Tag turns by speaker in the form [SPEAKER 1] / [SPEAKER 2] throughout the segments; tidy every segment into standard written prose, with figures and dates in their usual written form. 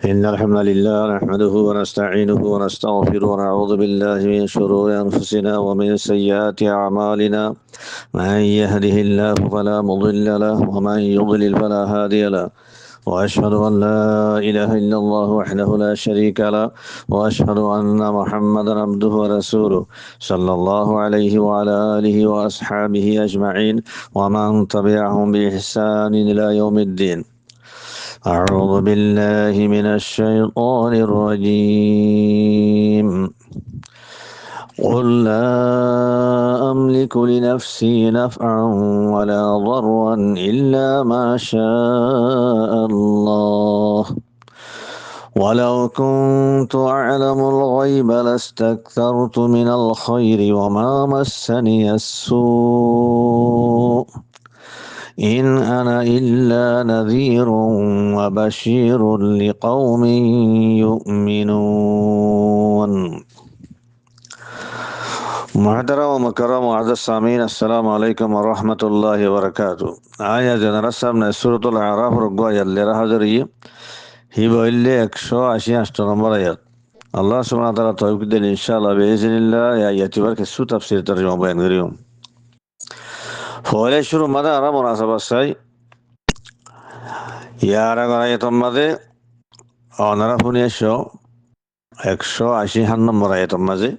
[SPEAKER 1] إن الحمد لله نحمده ونستعينه ونستغفره ونعوذ بالله من شرور أنفسنا ومن سيئات أعمالنا. من يهده الله فلا مضل له ومن يضلل فلا هادي له. وأشهد أن لا إله إلا الله وحده لا شريك له. وأشهد أن محمدا عبده ورسوله صلى الله عليه وعلى آله وأصحابه أجمعين ومن تبعهم بإحسان إلى يوم الدين. أعوذ بالله من الشيطان الرجيم. قل لا أملك لنفسي نفعا ولا ضرا إلا ما شاء الله ولو كنت أعلم الغيب لاستكثرت من الخير وما مسني السوء إن أنا إلا نذير وبشير لقوم يؤمنون. محترم ومكرم وعز السامعين السلام عليكم ورحمة الله وبركاته. آية جنرسة من سورة الأعراف رقوا يلي رهجرية هي بإلي 188 নম্বর আয়াত। আল্লাহ সুবহানাহু ওয়া তাআলা তৌফিক দিলে ইনশাআল্লাহ বিইজনিল্লাহ এই আয়াতটি বার কিছু তাফসীর তরজমা বয়ান করিম। ফলে শুরু মাদা আরা মুনাসাবাত চাই ইয়ার আয়াতর মাঝে অনারা শুনিয়েছো 180 নম্বর আয়াতর মাঝে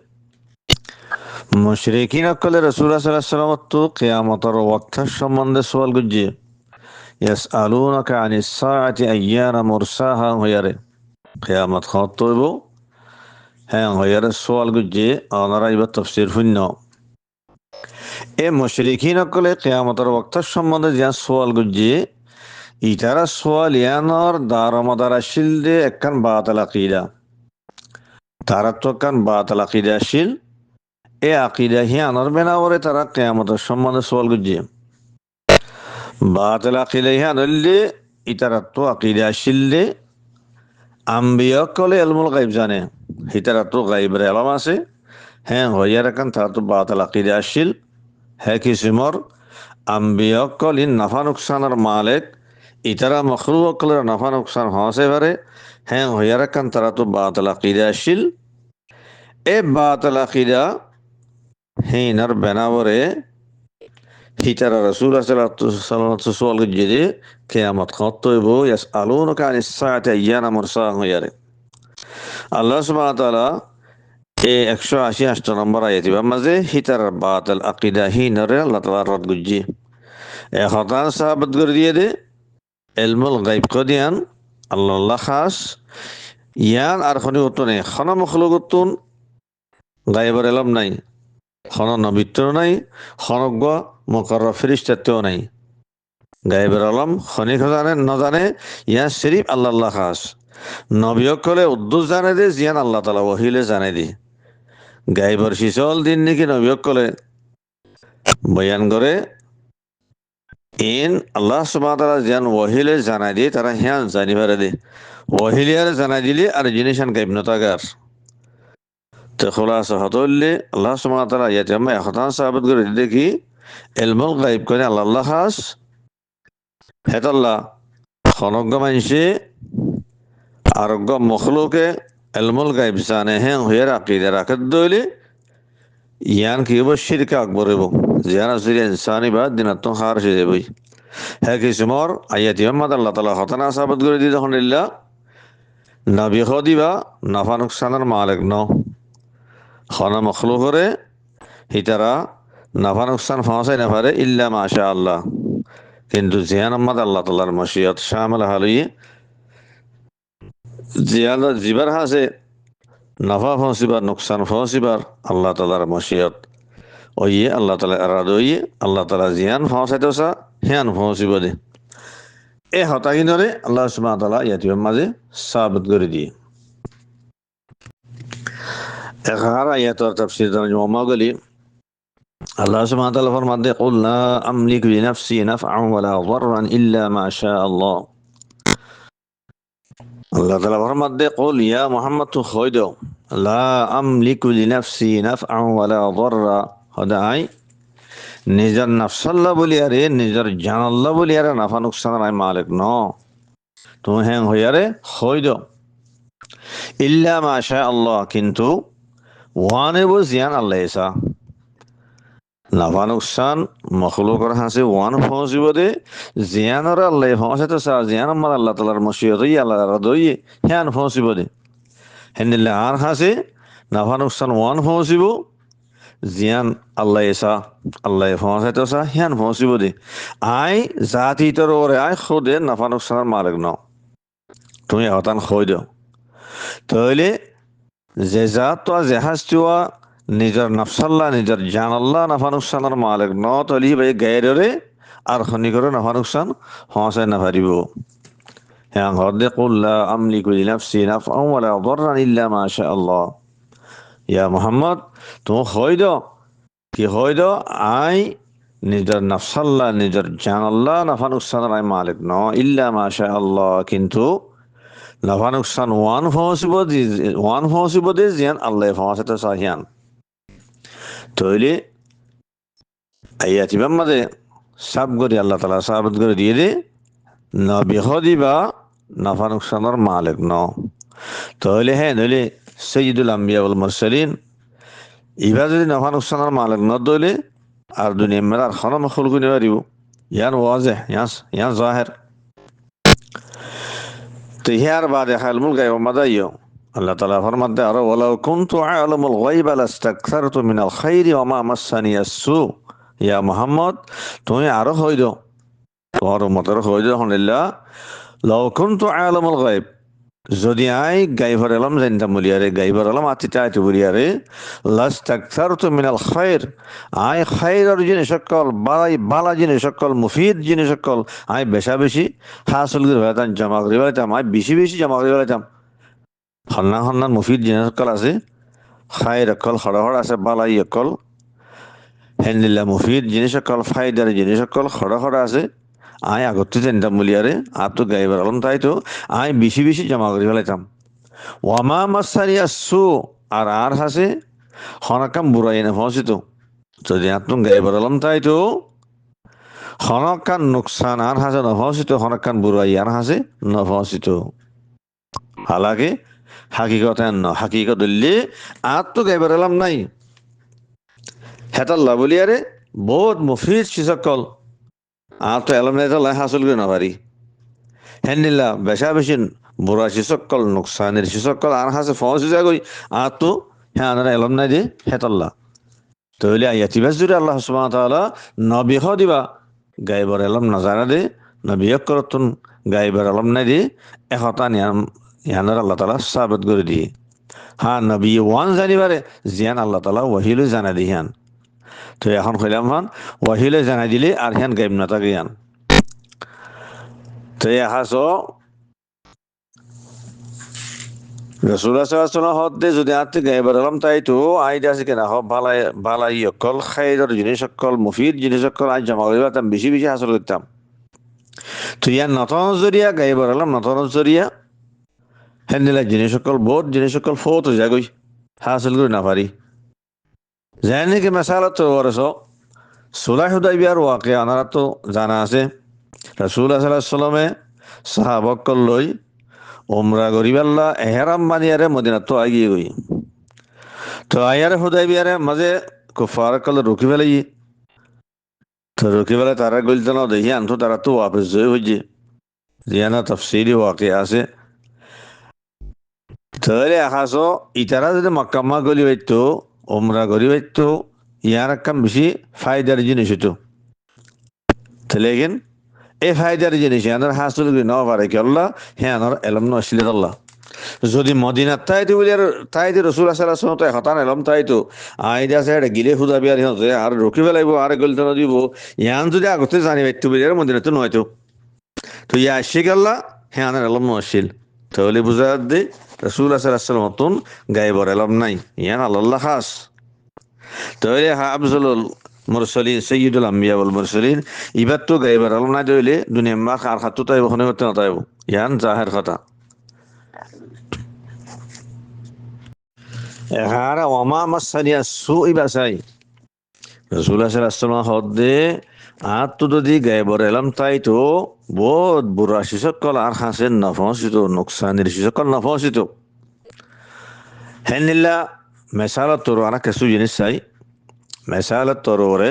[SPEAKER 1] মুশরিকিন সকলে রাসূলুল্লাহ সাল্লাল্লাহু আলাইহি ওয়াসাল্লাম তো কিয়ামতের ওয়াক্ত সম্বন্ধে সওয়াল করছে। ইয়াসআলুনাকা আনিস সাআতি আইয়ানা মুরসাহা হয়ারে কিয়ামত কত হইব হ্যাঁ হয়ারে সওয়াল করছে অনারা ইবা তাফসীর শূন্য। এ মুশরিকিন সকলে কিয়ামতের ওয়াক্ত সম্বন্ধে যে সওয়াল করছে ইতারা সওয়াল ইয়ানর দারমাদার আসিল দে একখান বাতিল আকীদা। তারা তো একখান বাতিল আকীদা আসিল এ আকীদা হিয়ানর বেনাবরে তারা কিয়ামতের সম্বন্ধে সওয়াল করছে। বাতিল আকীদা হিয়ানল্লে ইতারা তো আকীদা আসিল দে আম্বিয়া কলে ইলমুল গায়ব জানে ইতারা তো গায়বের ইলম আছে হ্যাঁ হইয়ার একখান তারা তো বাতিল আকীদা আসিল হ্যাঁ কিসমর আম্বিয়া কল ইন নাফা নুকসানের মালিক ইতারা মখলুক কলের নাফা নুকসান হসে পারে হ্যাঁ হইয়ার একখান তারা তো বাতিল আকীদা আসিল এ বাতিল আকীদা হিনার বেনাবরে হিতারা রাসূলুল্লাহ সাল্লাল্লাহু আলাইহি ওয়াসাল্লাম সওয়াল করছে কিয়ামত কত হইব ইয়াসআলুনাকা আনিস সাআতি আইয়ানা মুরসাহা হইয়ারে। আল্লাহ সুবহানাহু ওয়া তাআলা এই 188 নম্বর আয়াতে মাঝে হিতার বাতিল আকীদা হিনারে আল্লাহ তাআলা রদ করছে। এ হতান সাহাবত করে দিয়ে দে ইলমুল গায়ব কদিয়ান আল্লাহ খাস ইয়ান আর খনি উত্তনে খনা মখলুকুতুন গায়বের ইলম নাই খনা নবিত্র নাই খনজ্ঞ মুকাররব ফেরেশতাতেও নাই গায়বের ইলম খনি জানে না জানে ইয়া সিরিফ আল্লাহ খাস নবিয়কলে উদ্দুস জানে দে জিয়ান আল্লাহ তাআলা ওহিলে জানে দে গায়বের শিসল দিন নাকি নবিয়কলে বয়ান করে ইন আল্লাহ সুবহানাহু ওয়া তাআলা জিয়ান ওহিলে জানাই দে তারা হিয়ান জানিবারে দে ওহিলে আর জানাই দিলে আর জিনিসান গায়ব নতাগার তো খোলাসা হতলে আল্লাহ সুবহানাহু ওয়া তাআলা ইয়াতে আমরা হতান সাহাবত করে দেখি ইলমুল গায়ব করে আল্লাহ খাস হেতাল্লাহ খনজ্ঞ মানুষে আরোগ্য মখলুকে ইলমুল গায়ব জানে হ্যাঁ হইয়ার আকীদা রাখত দইলে ইয়ান কি হইব শিরক আকবর হইব জিয়ান আসলে ইনসানি বাদ দিনাত খারিজ হয়ে যাবে হ্যাঁ কিসমর আয়াতি মোহাম্মদ আল্লাহ তাআলা হতান সাহাবত করে দি তখন ইল্লা নবী খদিবা নাফা নুকসানের মালিক ন খনা মখলুকরে হিতারা নাফা নুকসান পৌঁছাই না পারে ইল্লা মাশা আল্লাহ কিন্তু জিয়ান আহমদ আল্লাহ তাআলার মশিয়ত শামিল হালিয়ে জিয়ান জিবার হাসে নাফা পৌঁছিবার নুকসান পৌঁছিবার আল্লাহ তাআলার মশিয়ত ওইয়ে আল্লাহ তাআলা এরাদ ওইয়ে আল্লাহ তাআলা জিয়ান পৌঁছাইতে আসা হিয়ান পৌঁছিব দে এ হতাহিনরে আল্লাহ সুবহানাহু ওয়া তাআলা ইয়াতিবের মাঝে সাবিত করে দিয়ে এখার আয়াতর তাফসীর তরজমা গলি আল্লাহ সুবহানাহু ওয়া তাআলা ফরমাতে কুল লা আমলিকু লিনাফসি নাফআন ওয়ালা দাররান ইল্লা মা শাআল্লাহ। আল্লাহ তাআলা ফরমাতে কুল ইয়া মুহাম্মদ তু কই দাও লা আমলিকু লিনাফসি নাফআন ওয়ালা দাররা হদাই নিজের নফসাল্লাহ বলি আরে নিজের জানাল্লাহ বলি আরে নাফা নুকসানের আমি মালিক ন তুমি হ্যাং হইয়ারে কই দাও ইল্লা মাশা আল্লাহ, কিন্তু ওয়ানেব জিয়ান আল্লাহ এসা নাফা নুকসান মখলুকর হাসি ওয়ান ফসিব দে জিয়ানর আল্লাহ ফসে তো সা জিয়ান আমার আল্লাহ তালার মসিয়ত আল্লাহ দই হ্যান ফসিব দে হেনিল্লা আর হাসে নাফা নুকসান ওয়ান ফসিব জিয়ান আল্লাহ এসা আল্লাহ ফসে তো সা হ্যান ফসিব দে আই জাতি তোর ওরে আই খুদে নাফা নুকসানের মালিক ন তুমি হতান খই দিও তাহলে যে জাত তো জেহাজটোয়া নিজের নফসাল্লাহ নিজের জান আল্লাহ নাফা নুকসানের মালিক ন তলি ভাই গায়েরে আর খনি করে নাফা নুকসান হসাই না পারিব হ্যাঁ হদে কুল্লা আমলি কুলি নাফসি নাফআ ওয়ালা দাররান ইল্লা মা শা আল্লাহ ইয়া মুহাম্মদ তুমি হই দ কি হই দ আই নিজের নফসাল্লাহ নিজের জান আল্লাহ নাফা নুকসানের আই মালিক ন ইল্লা মা শা আল্লাহ, কিন্তু নাফা নুকসান ওয়ান ফসিব দে জিয়ান আল্লাহ ফসাতে চাহিয়ান তৈলে আইয়াতিবাম মাঝে সাব করি আল্লাহ তালা সাবত করে দিয়ে দে ন বিহদিবা নাফা নুকসানের মালিক ন তাহলে হ্যাঁ নইলে সৈয়দুল আম্বিয়া ওয়াল মুরসালিন এবার যদি নাফা নুকসানের মালিক ন দইলে আর দুনিয়া মেলা আর খানো মখল করে পারিব ইয়ান ওয়াজে ইয়ান জাহের তো হিয়ার বাদে খালমুল গায়ব মাদাইও আল্লাহ তালা ফরমাতে আরো ওয়ালাউ কুনতু আ'লামুল গায়বা লাস্তাকসারতু মিনাল খাইরি ওয়া মা মাসানি আসসু, ইয়া মুহাম্মদ তুমি আরো হই দাও তোমার উম্মতের হই দাও হনিল্লাহ লাউ কুনতু আ'লামুল গায়ব, যদি আই গাইবর এলাম জানতাম বলিয়ারে গাইবর এলাম আতিটা আইতে বলিয়ারে লাস্তাকসারতু মিনাল খাইর, আই খাইরের জিনিস সকল বালা জিনিস সকল মুফিদ জিনিস সকল আই বেশা বেশি হাসল করে ফেলাতাম জমা করে ফেলাতাম আই বেশি বেশি জমা করে ফেলাতাম হন্না হন্নান মুফিদ জিনিস সকল আছে খাইর অকল হড়হড় আছে বালাই অকল হেন্দিল্লা মুফিদ জিনিস সকল ফাইদার জিনিস সকল হড়হড় আছে আই আগতে জানতাম বলিয়ারে আর তো গাইবার আলম তাই তো আই বেশি বেশি জমা করে ফেলাইতাম ওয়ামা মাসারিয়া সু, আর হাসে হনাকাম বুড়াই না ফসিত যদি আত্ম গাইবার আলম তাই তো হনকান নুকসান আর হাসে নফসিত হনকান বুড়াই আর হাসে নফসিত হালাকে হাকিকত হাকিকত দিল্লি আর তো গাইবার আলম নাই হেতাল্লা বলিয়ারে বহুত মুফিদ শিসকল আর তো এলম নেতাল্লাহ হাসল করে না পারি হেনিল্লা বেশা বেশি বুড়া শিসকল নুকসানের শিসকল আর হাসে ফসি যাগই আর তো হ্যাঁ আনারা এলম নাই দে হেতাল্লা তৈলে আয়াতিবাস জুড়ে আল্লাহ সুবহানাহু ওয়া তাআলা নবিহ দিবা গাইবর এলম নাজারা দে নবিয়ক করতুন গাইবর এলম নাই দে এহতান ইয়ানার আল্লাহ তাআলা সাবিত করে দিয়ে হ্যাঁ নবী ওয়ান জানিবারে জিয়ান আল্লাহ তাআলা ওয়াহিলে জানা দিহান তো এখন কইলাম হান ওয়াহিলে জানাই দিলে আর হিয়ান গাইব না থাকে ইয়ান তো হাস রসুল্লাহ সাল্লাল্লাহু আলাইহি ওয়াসাল্লাম হদে যদি আতে গাইবার আলম তাই তো আইডা আছে কেনা হব বালাই অকল খাইর জিনিস সকল মুফিদ জিনিস সকল আজ জমা করিবাম বেশি বেশি হাসল করতাম তো ইয়ার নতন জরিয়া গাইবার আলম নতন জরিয়া হেন্দিলা জিনিস সকল বহুত জিনিস সকল ফোত যাগই হাসল করে না পারি জানি নাকি মেসালত তো ওরস সুলাহ হুদাইবিয়ার ওয়াকে আনারা তো জানা আছে রাসূলুল্লাহ সাল্লাল্লাহু আলাইহি ওয়াসাল্লামে সাহাবাক্কল লই ওমরা গরিবাল্লাহ এহরাম বানিয়ারে মদিনা তো আগিয়ে গই তো আয়ারে হুদাইবিয়ারে মাঝে কুফার কল রুকি ফেলাই তো রুকি ফেলে তারা গলতে না দেখি আনতো তারা তো ওয়াপস জয় হইছে জিয়ানা তাফসিরি ওয়াকে আছে তাহলে আকাশো ইতারা যদি মক্কাম্মা গলি হইতো ওমরা গরি হইতো ইয়ার কাম বেশি ফায়দার জিনিস হইতো তাহলে এগেন এই ফায়দার জিনিস ইয়ানোর হাসল করি নাও পারে কি আল্লাহ হ্যাঁ আনোর এলম নসিলে আল্লাহ যদি মদিনার তাইতো বলি আর তাইতে রসুল আসলাম তো হতান এলম তাইতো আইডা আছে এটা গিলে খুদা বিয়ার সিহঁতে আর রকি পেলাইব আর গলিত দিব ইয়ান যদি আগতে জানি পাইতো বলি আর মদিনাতো নহয়তো তো ইয়া আসছে আল্লাহ হ্যাঁ আনার এলম নসিল তাহলে বুঝা দে রসুল আসলাম মতন গাইবর এলম নাই ইয়ান আল্লাহ খাস তাহলে আফজলুল মুরসালিন সৈয়দুল আম্বিয়া ওয়াল মুরসালিন ইবার তো গাইবার আলম না দইলে দুনিয়া মা আর খাতু তাইব ওখানে করতে না তাইব ইয়ান জাহের কথা এহারা ওমা মাসানিয়া সু ইবাসাই রাসূলুল্লাহ সাল্লাল্লাহু আলাইহি ওয়াসাল্লাম হদে আর তো যদি গাইবার এলম তাই তো বহুত বুড়া শিসকল আর হাসেন নফসিত নোকসানের শিসকল নফসিত হেনিল্লা মেসালত তোর আনা কিছু জিনিস চাই মেসালত তোরে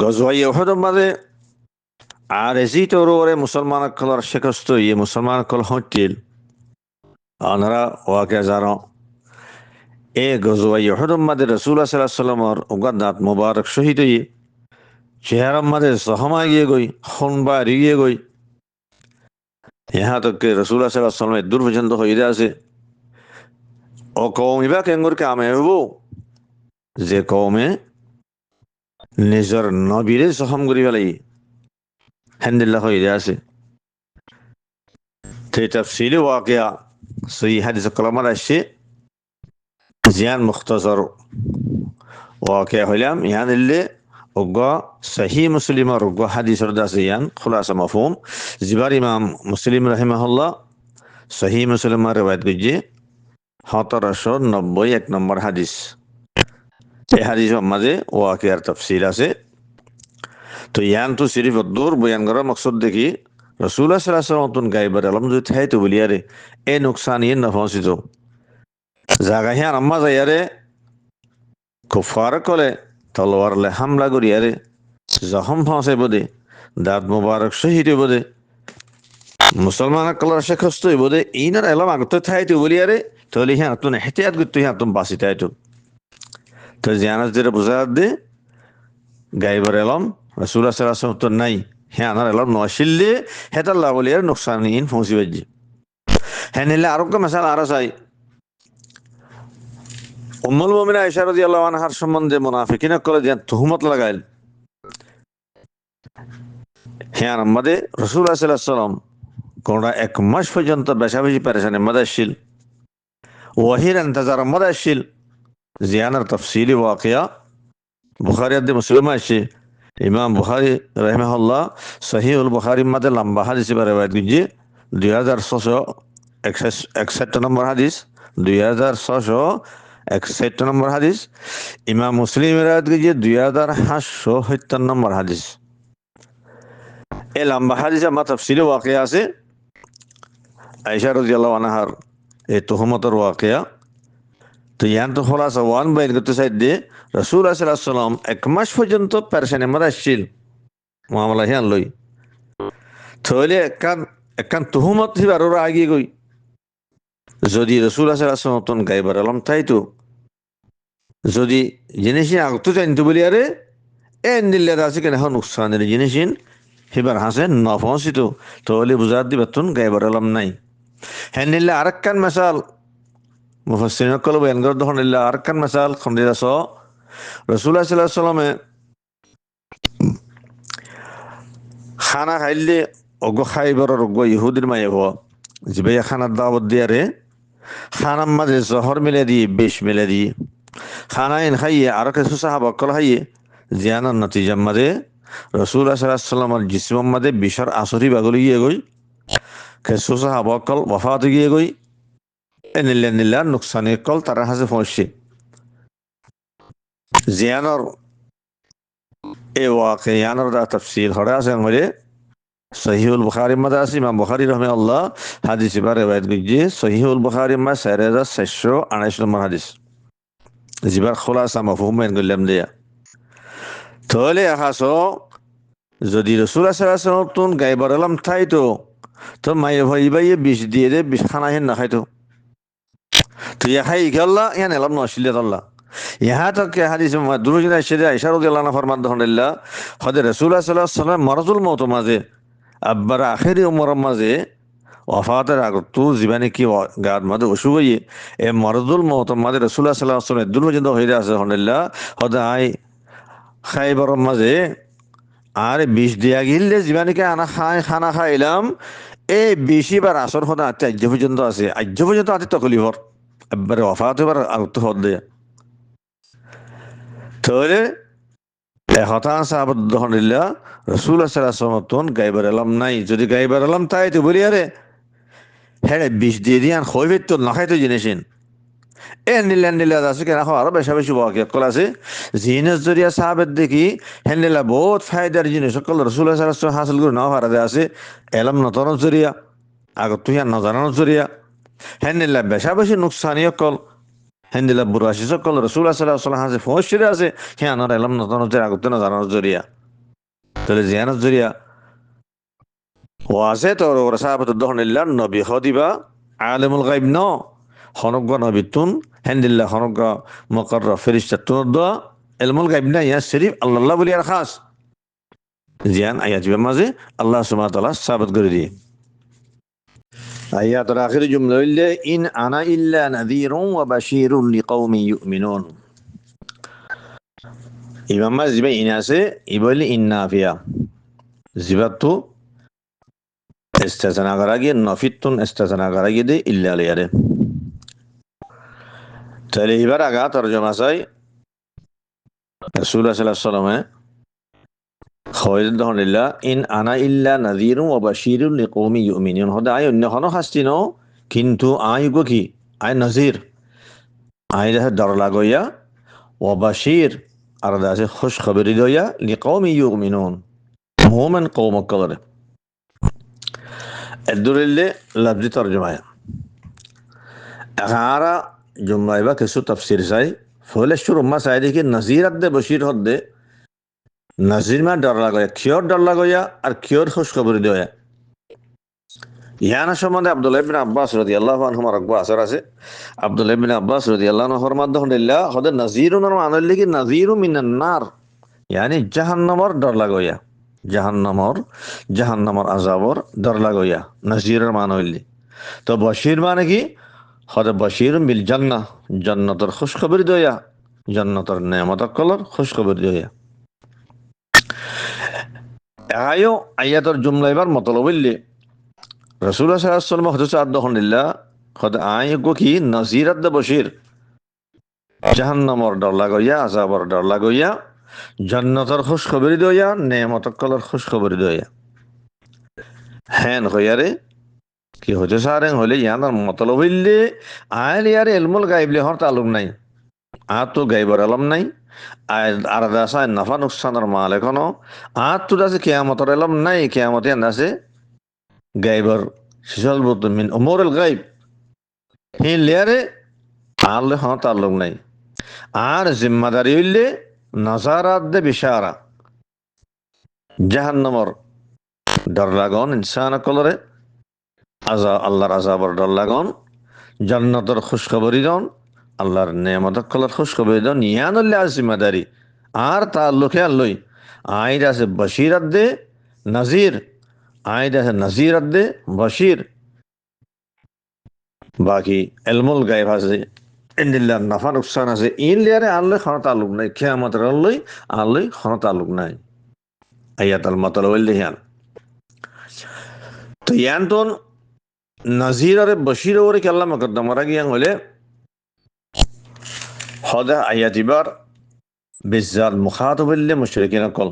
[SPEAKER 1] গজওয়াই ওহদর মাঝে আর এজি তোরে মুসলমান কলর শেখস্ত ইয়ে মুসলমান কল হটিল আনারা ওয়াকে জানো এ গজওয়াই ওহদর মাঝে রসুল্লাহ সাল্লাল্লাহু আলাইহি ওয়াসাল্লামর উগাদাত মুবারক শহীদ হয়ে চেহারার মাঝে সহমা গিয়ে গই খুনবা রিয়ে গই ইহা তক রসুল্লাহ সাল্লাল্লাহু আলাইহি ওয়াসাল্লাম দূর পর্যন্ত হয়ে আছে ও কৌমিবা কেঙ্গুর কামে হব যে কৌমে নিজর নবীরে সহম করি পেলাই হেন্দিল্লা হয়ে আছে তে তাফসিলি ওয়াকিয়া সহি হাদিস কলমার আসছে জিয়ান মুখতাসর ওয়াকিয়া হইলাম ইয়ান ইল্লে ওগা সহি মুসলিমর ওগা হাদিসর দাসে ইয়ান খুলাসা মফহুম জিবার ইমাম মুসলিম রাহিমাহুল্লাহ সহি মুসলিমার রিওয়ায়াত কইছে 1790 এক নম্বর হাদিস এই হাদিসের মাঝে ওয়াকিয়ার তাফসিল আছে তো ইয়ান তো সিরিফ দূর বয়ান করার মকসদ দেখি রসুল্লাহ সাল্লাল্লাহু আলাইহি ওয়াসাল্লাম গায়বার আলম যদি থাই তো বলিয়ারে এ নুকসান ইয়ে না পৌঁছিত জাগা হিয়ান আম্মা যাইয়ারে কুফার কলে তলোয়ারলে হামলা করিয়ারে জখম পৌঁছে বোধে দাঁত মুবারক শহীদ বোধে মুসলমান কলর শেখস্ত বোধে ইনার এলাম আগত থাই তো বলিয়ারে তাহলে হিয়ান তুন এহতিয়াত করতে হিয়ান তুম বাঁচি তাই তো জিয়ানাস দিয়ে বুঝাত দে গাইবার এলাম রসুল্লাহ সাল্লাল্লাহু আলাইহি ওয়াসাল্লাম তো নাই হ্যাঁ আনার এলাম নশিল্লে হেতাল্লাহ বলিয়ার নোকসান ইন পৌঁছি বাজি হ্যাঁ নিলে আরোগ্য মেশাল আরো চাই উম্মুল মুমিনিন আয়েশা রাদিয়াল্লাহু আনহার সম্বন্ধে মুনাফিকিনা কলে যে তুহমত লাগাইল হ্যাঁ আমাদের রাসূলুল্লাহ সাল্লাল্লাহু আলাইহি ওয়াসাল্লাম কোনটা এক মাস পর্যন্ত বেশাবেশি পেরেশানি মদাশিল ওয়াহির ইন্তজার মদাশিল জিয়ানার তাফসিলি ওয়াকিয়া বুখারী আদি মুসলিম আছে ইমাম বুখারী রাহিমাহুল্লাহ সহিহুল বুখারীর মধ্যে লম্বা হাদিস রিওয়ায়াত করেছে 2661 নম্বর হাদিস 2661 নম্বর হাদিস ইমাম মুসলিম রিওয়ায়াত করেছে 2757 নম্বর হাদিস এই লম্বা হাদিসে আমার তাফসিরে ওয়াকিয়া আছে আয়েশা রাদিয়াল্লাহু আনহার এই তুহমতের ওয়াকিয়া তো ইয়ান তো খোলাসা ওয়ান বাইন করতে সাইড দিয়ে রাসূলুল্লাহ সাল্লাল্লাহু আলাইহি ওয়াসাল্লাম এক মাস পর্যন্ত পেরেশানি মধ্যে আসছিল মামলা হিয়ান লই তাহলে একখান তুহমত হিবার ওরা আগিয়ে গই যদি রাসূলুল্লাহ সাল্লাল্লাহু আলাইহি ওয়াসাল্লাম গাইবার আলম তাইতো যদি জিনিসই আগতো জানতো বলি আরে এ নিলে আছে কেন এখন নুকসানের জিনিসিন হিবার হাসে নফসিত তাহলে বুঝার দিবে তুন গাইবার আলম নাই হ্যাঁ নিলে আরেকখান মেশাল মুফাসসিরিন কল বয়ান করে তখন নিলে আরেকখান মেশাল খন্ডিরাস রাসূলুল্লাহ সাল্লাল্লাহু আলাইহি ওয়াসাল্লামে খানা খাইলে অগ খাইবার অগ ইহুদির মায়ে হওয়া জিবে খানার দাওয়াত দিয়ারে খানার মাঝে জহর মিলে দিয়ে বিষ মিলে দিয়ে খানা ইন খাইয়ে আরো কিছু সাহাবা কল খাইয়ে জিয়ানার নতিজার মাঝে রাসূলুল্লাহ সাল্লাল্লাহু আলাইহি ওয়াসাল্লামের জিসমের মাঝে বিষর আসরি বাগলি গিয়ে গই কিছু সাহাবা কল ওয়াফাত গিয়ে গই নিলে নিলা নুকসানের কল তারা হাসে পৌঁছে জিয়ানর এ ওয়াকিয়ানর দা তাফসীর হরে আছে মরে সহিহুল বুখারীর মধ্যে আছে ইমাম বুখারী রাহিমাহুল্লাহ হাদিস এবার রিওয়ায়াত করেছে সহিহুল বুখারীর মধ্যে 4428 নম্বর হাদিস জিবার খোলাসা মাফহুম এন গল্লাম দিয়া তাহলে আহাসো যদি রাসূলুল্লাহ সাল্লাল্লাহু আলাইহি ওয়াসাল্লাম তুন গাইবার আলম থাইতো তো মায়ে ভাই ভাই বিষ দিয়ে দে বিষ খানা হেন না খাইতো তো ইয়া খাই গেল্লা ইয়ান এলাম নশিলে আল্লাহ यहाँ तक के हदीस में दुरुज ने आयशा रदियल्लाहु अन्हा फरमाते हैं अल्लाह खुद रसूलुल्लाह सल्लल्लाहु अलैहि वसल्लम मरजुल मौत माजे अब्बर आखिरी उम्र माजे वफातर আগতো জীবনে কি গাদ মাদে অসুখ হয়ে এ মরদুল মৌত মাদে রাসূলুল্লাহ সাল্লাল্লাহু আলাইহি ওয়াসাল্লাম দুর্বজিত হয়ে আছে আলহামদুলিল্লাহ হদা আই খাইবার মাঝে আর বিষ দিয়া গিললে জীবনে কে আনা খানা খাইলাম এই বেশিবার আসর হদা আজ পর্যন্ত আছে আজ পর্যন্ত আতে তকলিফর একবারে ওয়াফাত এবার আগতো হদ দেয়া তাহলে হতাশ আবদ্ধনিল্লাহ রাসূলুল্লাহ সাল্লাল্লাহু আলাইহি ওয়াসাল্লাম গাইবার আলম নাই যদি গাইবার আলম তাই তো বলি আরে হ্যাঁ বিষ দিয়ে দিয়ান খইবে তো না খাইতো জিনিসিন এ নিলে আছে কেন আরো বেশা বেশি ওয়াকিয়াত কল আছে জিনিস জরিয়া সাহাবের দেখি হ্যাঁ নিলা বহুত ফায়দার জিনিস সকল রাসূলুল্লাহ সাল্লাল্লাহু আলাইহি ওয়াসাল্লাম হাসিল করে না হারা আছে এলম নতন জরিয়া আগত তুই না জানানোর জরিয়া হেন্দিল্লা বেশা বেশি নুকসানি অকল হেন্দিল্লা বুড়াশি সকল রসুল সাল্লাহ আছে ফসিরে আছে হ্যাঁ আনার এলাম নতুন আগতে না জানার জরিয়া তাহলে জিয়ানোর জরিয়া ও আছে তোর ওরা সাহাবত দহনিল্লা নবী হদিবা আলেমুল গাইব ন হনজ্ঞ নবীতুন হেন্দিল্লা হনজ্ঞ মকর ফেরিস্তা তুন দোয়া এলমুল গাইব না ইয়া শরীফ আল্লাহ বলি আর খাস জিয়ান আয়াজিবের মাঝে আল্লাহ সুবহানাহু ওয়া তাআলা সাবিত করে দিয়ে আয়াতের আখির জুমলা হইলে ইন আনা ইল্লা নাযীরুন ওয়া বাশীরুন লিকাউমিন ইউমিনুন ইমাম মাঝে জিবা ইন আছে ই বলে ইন নাফিয়া জিবাতু ইস্তেসনা করা গিয়ে নফিতুন ইস্তেসনা করা গিয়ে দে ইল্লা লিয়ারে তাহলে এবার আগা তরজমা চাই রাসূলুল্লাহ সাল্লাল্লাহু আলাইহি ওয়াসাল্লামে খয়দুল্লাহ ইন আনা ইল্লা নাযীরুন ওয়া বাশীরুন লিকাউমিন ইউমিনুন হদা আই অন্য কোনো শাস্তি ন কিন্তু আই গো কি আই নাজির আই দেহ ডর লাগইয়া ও বাশীর আর দাসে খুশ খবরি দইয়া লিকাউমিন ইউমিনুন মুমিন কওম কলরে এদুরিল্লে লফজি তরজমায় এখারা জুমলাইবা কিছু তাফসীর চাই ফলে শুরু মা চাই দেখি নাজির আদে বশীর হদে নাজির মা ডর লাগয়া কিয়র ডর লাগয়া আর কিয়র খুশ খবরি দইয়া ইয়ানা সম্বন্ধে আব্দুল্লাহ ইবনে আব্বাস রাদিয়াল্লাহু আনহুমা রাকবা আসর আছে আব্দুল্লাহ ইবনে আব্বাস রাদিয়াল্লাহু আনহুর মাধ্যমে হদে নাজিরুন আর মানাল লাগি নাজিরু মিনান নার ইয়ানি জাহান্নামর ডর লাগয়া জাহান্নামর আযাবর ডর লাগয়া নাজিরের মানে হইলি তো বশীর মানে কি হদে বশীর বিল জান্নাহ জান্নাতের খুশখবরি দয়া জান্নাতের নেয়ামত কলর খুশখবরি দয়া আয়ো আয়াতের জুমলা এবার মতলব হইলি রাসূলুল্লাহ সাল্লাল্লাহু আলাইহি ওয়াসাল্লাম হযরত আদহনিল্লাহ খদ আয় গো কি নাজিরাত দে বশীর জাহান্নামর ডর লাগইয়া আযাবর ডর লাগইয়া জান্নাতের খুশখবরি দয়া নেয়ামত কলর খুশখবরি দয়া হ্যান হইয়ারে কি হতে সারেন হলে ইয়ানার মতলব হইলে আইল ইয়ারে ইলমুল গাইবলে হর তালুক নাই আর তো গাইবর আলম নাই আর দাসা নাফা নুকসানের মাল এখনো আর তো দাসে কিয়ামতের আলম নাই কিয়ামতে দাসে গাইবর শিশল মিন উমুরুল গাইব হি লিয়ারে আল্লাহ হর তালুক নাই আর জিম্মাদারি হইলে নাজারাত দে বিশারা জাহান্নামর ডর লাগন ইনসান কলরে আল্লাহর আযাবর ডর লাগন জান্নাতের খুশখবরি দন আল্লাহর নেয়ামত কলর খুশখবরি দন ইয়ানুল্লাহ জিম্মাদারি আর তাল্লুকে আল্লই আইদ আছে বশীরাত দে নাজির আইদ আছে নাজিরাত দে বশীর বাকি ইলমুল গায়ব আছে ইন্দিল্লাহ নাফা নুকসান আছে ইন লিয়ারে আল্লাহ খানা তাল্লুক নাই কিয়ামতের আল্লাহ খানা তাল্লুক নাই আয়াতাল মাতাল ওয়াল্লিহান তো ইয়ান্তন নাজির আর বশীর ওরে কেল্লা মুকদ্দম করা গিয়াং হলে হদা আয়াতিবার বিজাত মুখাতব হইলে মুশরিকিন কল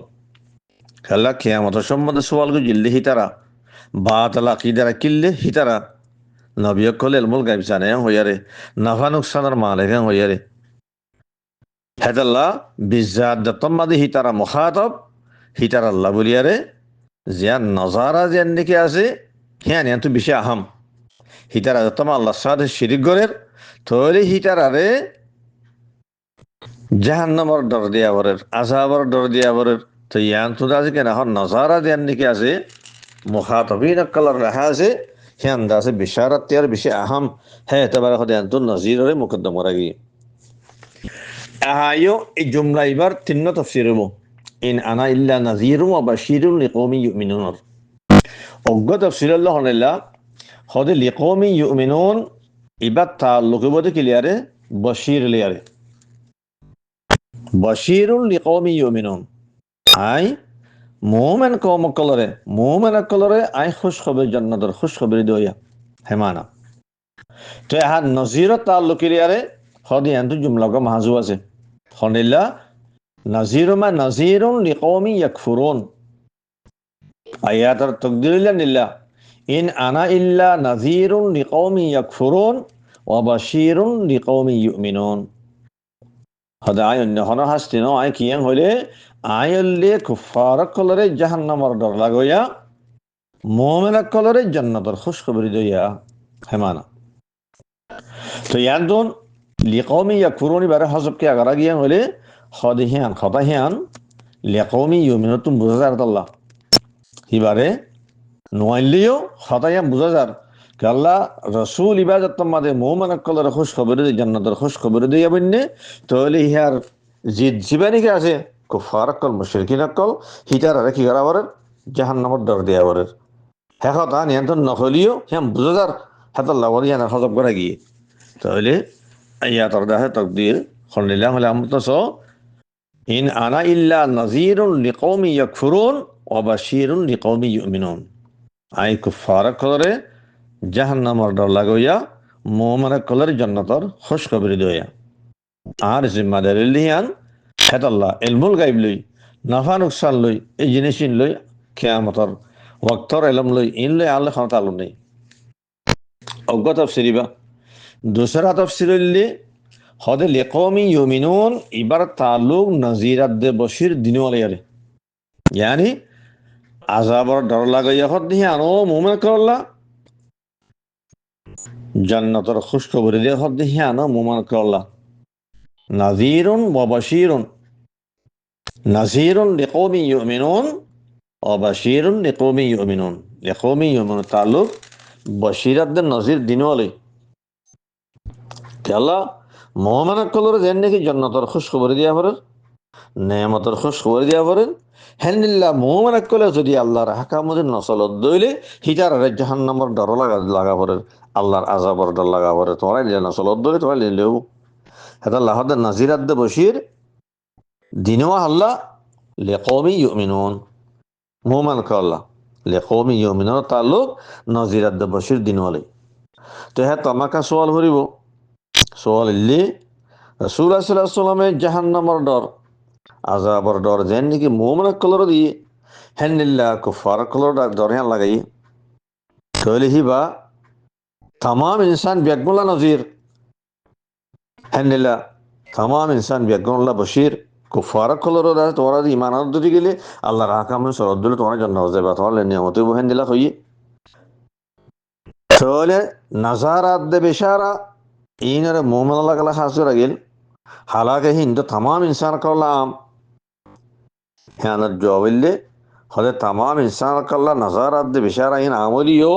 [SPEAKER 1] খেলা কিয়ামত সম্বন্ধে সওয়াল গো জিল্লি হিতারা বাতাল আকীদা কিল্লে হিতারা নবী কল ইলমুল গায়ব জানে হইয়ারে নাফা নুকসানের মালিক হইয়ারে হেদাল্লাহ বিজাত দতমাদি হিতারা মুখাতব হিতারা আল্লাহ বলিয়ারে জিয়ান নজারা জিয়ান নাকি আছে হ্যাঁ নিয়ান তো বেশি আহাম হিতারা দতমা আল্লাহর সাথে শিরিক গরের তৈরি হিতারারে জাহান্নামর ডর দিয়া বরের আযাবর ডর দিয়া বরের তো ইয়ান তো আছে কেন এখন নজারা দেন নাকি আছে মুখাতবিন কলর রাহা আছে হিয়ান দাসে বিশারাত ইয়ার বেশি আহাম হ্যাঁ এতবার হদে আনতো নজিরের মুকদ্দম করা গিয়ে আহায়ো এই জুমলা এবার তিন তাফসীর হবো ইন আনা ইল্লা নাযীরুন ওয়া বাশীরুন লিকাওমিন ইউমিনুন অজ্ঞ তাফসীর আল্লাহ হনাল্লাহ হদে লিকাওমিন ইউমিনুন ইবাত তাআল্লুক বদে ক্লিয়ারে বশীর লিয়ারে বশীরুন লিকাওমিন ইউমিনুন আই মুমিন কওম কলরে আই খুশ খবর জান্নাতের খুশ খবরি দইয়া হেমানা তো এহার নজিরত তাআল্লুক ক্লিয়ারে হদে আনতো জুমলা গো মাহজু আছে হনিল্লাহ নাজিরুন লিকাওমিন ইয়াকফুরুন আয়াতের তাকদীর নিল্লাহ ইন আনা ইল্লা নাযীরুন লিকাওমিন ইয়াকফুরুন ওয়া বাশীরুন লিকাওমিন ইউমিনুন হদা আয় অন্য হন হাসতি ন আয় কিয়াং হইলে আয়ল্লে কুফার কলরে জাহান্নামর ডর লাগইয়া মুমিন কলরে জান্নাতের খুশখবরি দইয়া হেমানা তো ইয়ান লিকৌমি ইয়াকফুরুন বারে হজবকে আগারা গিয়া হলে হদিহিয়ান খতাহিয়ান লিকৌমি ইউমিনুতুম বুঝা যার আল্লাহ হিবারে নোয়াইলিও হতাইয়াম বুঝা যার কে আল্লাহ রসুল ইবাদত মাদে মোমান কলের খুশ খবর দিয়ে জান্নাতের খুশ খবর দিয়ে বন্যে তাহলে ইহার জীবানিকে আছে কুফার কল মুশরিকিন কল হিটার আর কি করা বরের জাহান্নামত ডর দেয়া বরের হ্যাঁ কথা নিয়ন্ত্রণ নকলিও হ্যাঁ বুঝা যার হাতাল্লাহ বলে ইয়ান হজব করা গিয়ে তাহলে ইয়াতর দাহে তকদির খন্ডিল্লাহ হলে আমত ইন আনা ইল্লা নাজিরুন লিকৌমি ইয়াকফুরুন ওয়া বাশীরুন লিকৌমি ইউমিনুন আই কুফার কলরে জাহান্নামর ডর লাগাইয়া মোমানে কলর জান্নাতর খুশখবরি দইয়া আর জিম্মাদারি লিয়ান হেতাল্লাহ ইলমুল গাইব লই নাফা নুকসান লই এই জিনিসিন লই কিয়ামতর ওয়াক্তর ইলম লই ইন লই আল্লাহ খান তাআলা নেই অজ্ঞ তাফসিরিবা দুসরা তাফসিরুল্লি হদে লিকৌমি ইউমিনুন ইবার তালুক নাজিরাত দে বশির দিনওয়ালিয়ারে ইয়ানি আযাবর ডর লাগাইয়া হদ দিহি আনো মোমেন করল্লা জান্নাতর খুশখবরি দিয়ে হদ দিহি আনো মোমেন করল্লা নাজিরুন ওয়া বাশীরুন নাজিরুন লিকৌমি ইউমিনুন ওয়া বাশীরুন লিকৌমি ইউমিনুন লিকৌমি ইউমিনুন তালুক বশিরাত দে নাজির দিনওয়ালি আল্লাহ মোহামেন কলর যেন নাকি জান্নাতর খুশখবরি দিয়া পারেন নেয়ামতের খুশখবরি দিয়া পারেন হেনিল্লা মোহামেন কলে যদি আল্লাহর হাকামুদ্দিন নসলত দইলে হিটার জাহান্নামর ডর লাগা পারেন আল্লাহর আযাবর ডর লাগা পারে তোমরা নসলত দইলে তোমরা নিলেও এটা লাহদের নাজিরাত দে বশির দিনওয়া আল্লাহ লিকৌমি ইউমিনুন মোহামেন কল্লা লিকৌমি ইউমিনুন তালুক নাজিরাত দে বশির দিনওয়ালি তো হ্যাঁ তোমাকা সোয়াল ভরিব সোয়াল ইল্লি রাসূল সাল্লাল্লাহু আলাইহি ওয়াসাল্লামের জাহান্নামের ডর আযাবর ডর যেন নাকি মুমিন কলর দিয়ে হেনিল্লা কুফার কলর ডর হ্যাঁ লাগাই তাহলে হিবা तमाम इंसान बेगमुल्ला नज़ीर হেনিল্লা तमाम इंसान बेगमुल्ला बशीर কুফার কলর তোমরা ইমান দিতে গেলে আল্লাহর হাকামে সরদ দিলে তোমরা জান্নাত যাবে তোমরা নিয়ামত হেনিল্লা হইয়ে তাহলে নাজারাত দে বেশারা ইনরে মুমিন আল্লাহ কালা হাসুর আগিল হালাকে হিন্দু तमाम इंसान করলাম হ্যাঁ জবাইলে হলে तमाम इंसान করলা নাজারাত দে বেশারা ইন আমলিও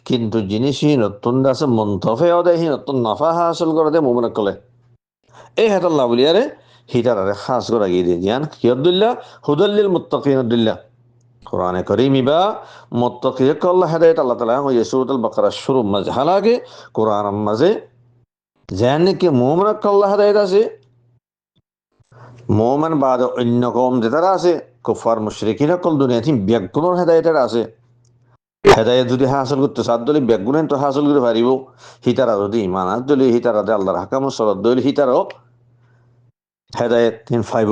[SPEAKER 1] কিন্তু জিনিসই নতুন আছে মন্তফে ওদে হি নতুন নাফা হাসিল করে দে মুমিন কলে এই হেতাল্লাহ বলিয়ারে হিটারে খাস করে গিয়ে দিয়ে জ্ঞান কিয়দুল্লাহ হুদাল্লিল মুত্তাকিনুদ্দিল্লাহ কোরআনে করিমিবা মুত্তাকিয়ে কল্লা হেদায়েত আল্লাহ তাআলা সূরাতুল বাকারা শুরু মাঝে হালাকে কোরআন মাঝে জানে কি মুমিন কল্লা হেদায়েত আছে মোমেন বাদ অন্য কম যেটারা আছে কুফার মুশরিকিন কল দুনিয়াতে ব্যাগুণের হেদায়েতের আছে হেদায়েত যদি হাসিল করতে সাদ দলি ব্যাগুণেন তো হাসিল করে পারিব হিতারা যদি ইমান আস দলি হিতারা দে আল্লাহর হাকাম সরদ দলি হিতারও হেদায়েত তিন ফাইব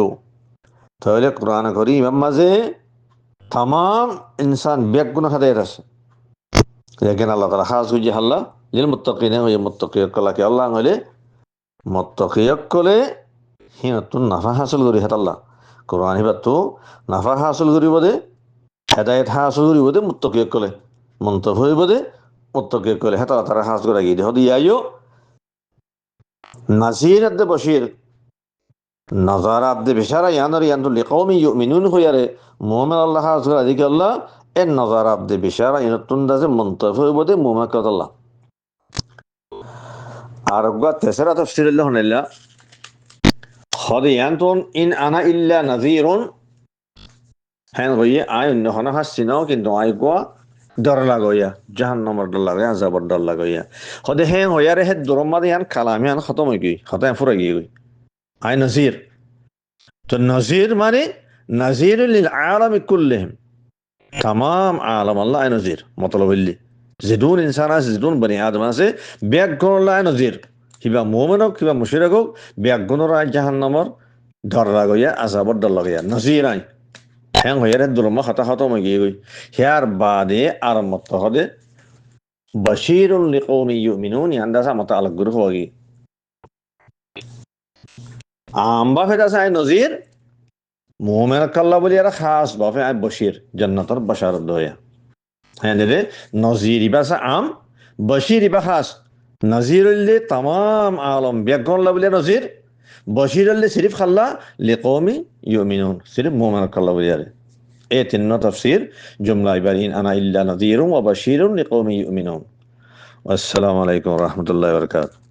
[SPEAKER 1] তাহলে কোরআন করি ইমাম মাঝে তাম ইনসান ব্যাগুণের হেদায়েত আছে লেকিন আল্লাহ তাআলা খাস হইছে আল্লাহ লিল মুত্তাকিন হইয়া মুত্তাকিয়ক কলাকে আল্লাহ হইলে মুত্তাকিয়ক কলে হি নতুন নাফা হাসিল করি হেতাল্লাহ কোরআন হিবাতো নাফা হাসিল করিব দে হেদায়েত হাসিল করিব দে মুত্তাকিয়ক কলে মন্তব হইব দে মুত্তাকিয়ক কলে হেতা তারা হাস করে গিয়ে হদি আইও নাজিরাত দে বশির নাজারাত দে বিশারা ইয়ানর ইয়ানু লিকৌমি ইউমিনুন হইয়ারে মুমিন আল্লাহ হাস করে দিকে আল্লাহ এন নাজারাত দে বিশারা ইনতুন দাজে মন্তব হইব দে মুমিন কতাল্লাহ আর গা তেসরা তাফসীরুল্লাহ হনাল্লাহ খদিয়ান্তন ইন আনা ইল্লা নাজিরুন হ্যাঁ গইয়ে আয় অন্য হনা হাসিনাও কিন্তু আয় গোয়া ডর লাগইয়া জাহান্নামের ডর লাগে আযাবের ডর লাগইয়া হদে হ্যাঁ হইয়ারে হে দরমাদে ইয়ান কালামে আন খতম হই গই খতম ফুরা গই গই আয় নাজির তো নাজির মানে নাজির লিল আলাম কুল্লিহিম तमाम आलम अल्लाह आय नजीर मतलब हইলি जिदुन इंसान আছে जिदुन বনি আদম আছে ব্যাগুণ আল্লাহ নজির কিবা মুমিন হোক কিবা মুশরিক হোক ব্যাগুণর আয় জাহান্নামর ডর লাগইয়া আযাবর ডর লাগইয়া নজির আই হ্যাঁ হইয়ারে দুরমা খাতা খতম হই গই হিয়ার বাদে আর মত হদে বাশীরুল লিকৌমি ইউমিনুন ইয়ান্দাসা মুতাআল্লিক গুরু হই আম্বা ফেদাসা আয় নজির মুমিন কাল্লা বলি আর খাস বাফে আয় বশীর জান্নাতর বাশারত দয়া হ্যাঁ রে নজির ইবাসা আম বশীর ইবা খাস নজির হইলে তামাম আলম ব্যাকরণ বলে নজির, বশির হইলে সিরিফ খাল্লা লিকৌমি ইউমিনুন, সিরিফ মোমেন খাল্লা বলে আরে। এ তিন্ন তাফসির জুমলা ইবারিন আনা ইল্লা নজিরুম ওয়া বাশিরুন লিকৌমি ইউমিনুন। আসসালামু আলাইকুম ওয়া রাহমাতুল্লাহি ওয়া বারাকাতুহু।